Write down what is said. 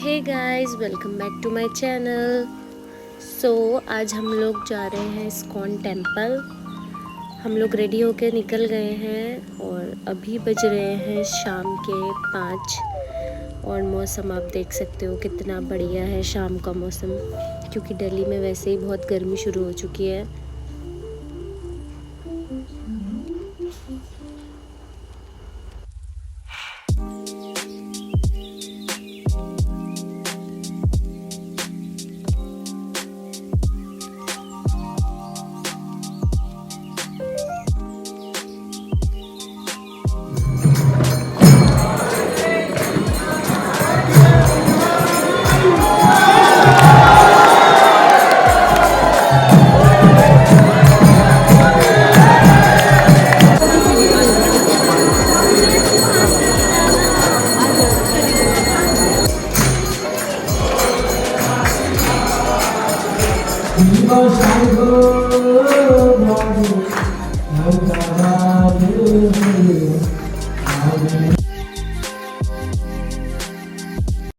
Hey guys, welcome back to my channel. आज हम लोग जा रहे हैं इस्कॉन टेम्पल। हम लोग रेडी होके निकल गए हैं और अभी बज रहे हैं शाम के 5। और मौसम आप देख सकते हो कितना बढ़िया है शाम का मौसम, क्योंकि दिल्ली में वैसे ही बहुत गर्मी शुरू हो चुकी है। 이거 살고 너무 너무나